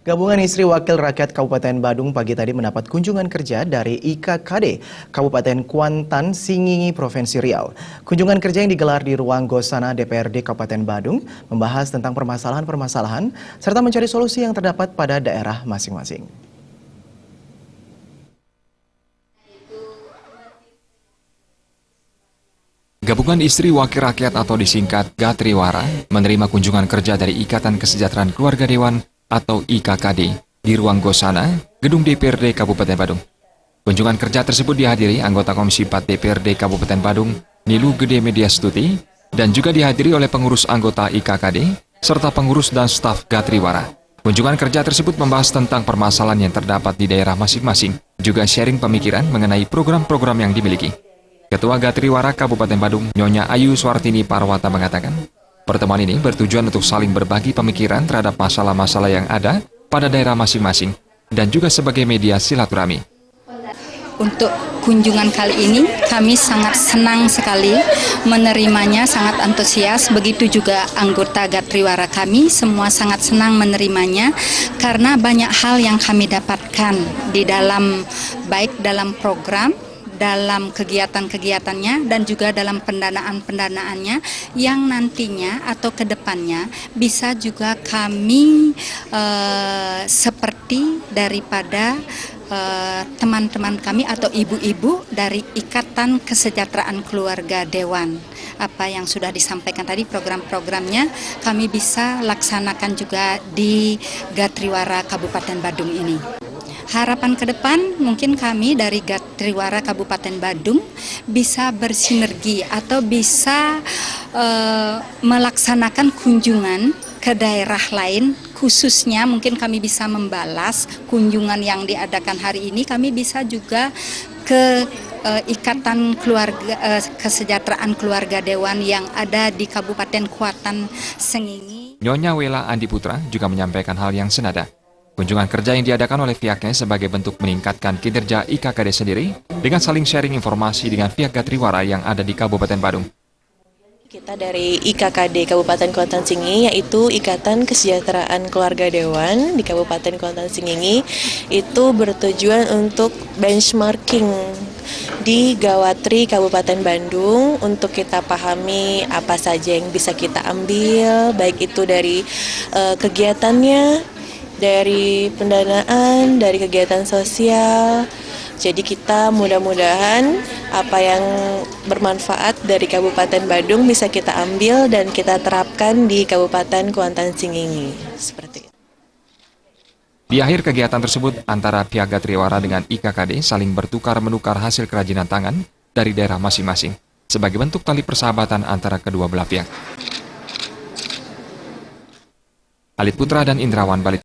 Gabungan Istri Wakil Rakyat Kabupaten Badung pagi tadi mendapat kunjungan kerja dari IKKD Kabupaten Kuantan, Singingi, Provinsi Riau. Kunjungan kerja yang digelar di ruang Gosana DPRD Kabupaten Badung membahas tentang permasalahan-permasalahan serta mencari solusi yang terdapat pada daerah masing-masing. Gabungan Istri Wakil Rakyat atau disingkat Gatriwara menerima kunjungan kerja dari Ikatan Kesejahteraan Keluarga Dewan atau IKKD di ruang Gosana, Gedung DPRD Kabupaten Badung. Kunjungan kerja tersebut dihadiri anggota Komisi 4 DPRD Kabupaten Badung, Nilu Gede Mediastuti, dan juga dihadiri oleh pengurus anggota IKKD serta pengurus dan staf Gatriwara. Kunjungan kerja tersebut membahas tentang permasalahan yang terdapat di daerah masing-masing, juga sharing pemikiran mengenai program-program yang dimiliki. Ketua Gatriwara Kabupaten Badung, Nyonya Ayu Swartini Parwata mengatakan, pertemuan ini bertujuan untuk saling berbagi pemikiran terhadap masalah-masalah yang ada pada daerah masing-masing dan juga sebagai media silaturahmi. Untuk kunjungan kali ini kami sangat senang sekali menerimanya, sangat antusias. Begitu juga anggota Gatriwara kami semua sangat senang menerimanya karena banyak hal yang kami dapatkan di dalam baik dalam program, dalam kegiatan-kegiatannya dan juga dalam pendanaan-pendanaannya yang nantinya atau kedepannya bisa juga kami seperti daripada teman-teman kami atau ibu-ibu dari Ikatan Kesejahteraan Keluarga Dewan. Apa yang sudah disampaikan tadi program-programnya kami bisa laksanakan juga di Gatriwara Kabupaten Badung ini. Harapan ke depan mungkin kami dari Gatriwara Kabupaten Badung bisa bersinergi atau bisa melaksanakan kunjungan ke daerah lain, khususnya mungkin kami bisa membalas kunjungan yang diadakan hari ini, kami bisa juga ke Ikatan Kesejahteraan Keluarga Dewan yang ada di Kabupaten Kuantan, Singingi. Nyonya Wela Andi Putra juga menyampaikan hal yang senada. Kunjungan kerja yang diadakan oleh pihaknya sebagai bentuk meningkatkan kinerja IKKD sendiri dengan saling sharing informasi dengan pihak Gatriwara yang ada di Kabupaten Badung. Kita dari IKKD Kabupaten Kuantan Singingi, yaitu Ikatan Kesejahteraan Keluarga Dewan di Kabupaten Kuantan Singingi, itu bertujuan untuk benchmarking di Gawatri Kabupaten Bandung untuk kita pahami apa saja yang bisa kita ambil, baik itu dari kegiatannya, dari pendanaan, dari kegiatan sosial. Jadi kita mudah-mudahan apa yang bermanfaat dari Kabupaten Badung bisa kita ambil dan kita terapkan di Kabupaten Kuantan Singingi. Seperti itu. Di akhir kegiatan tersebut, antara pihak Gatriwara dengan IKKD saling bertukar-menukar hasil kerajinan tangan dari daerah masing-masing sebagai bentuk tali persahabatan antara kedua belah pihak. Alit Putra dan Indrawan Balik.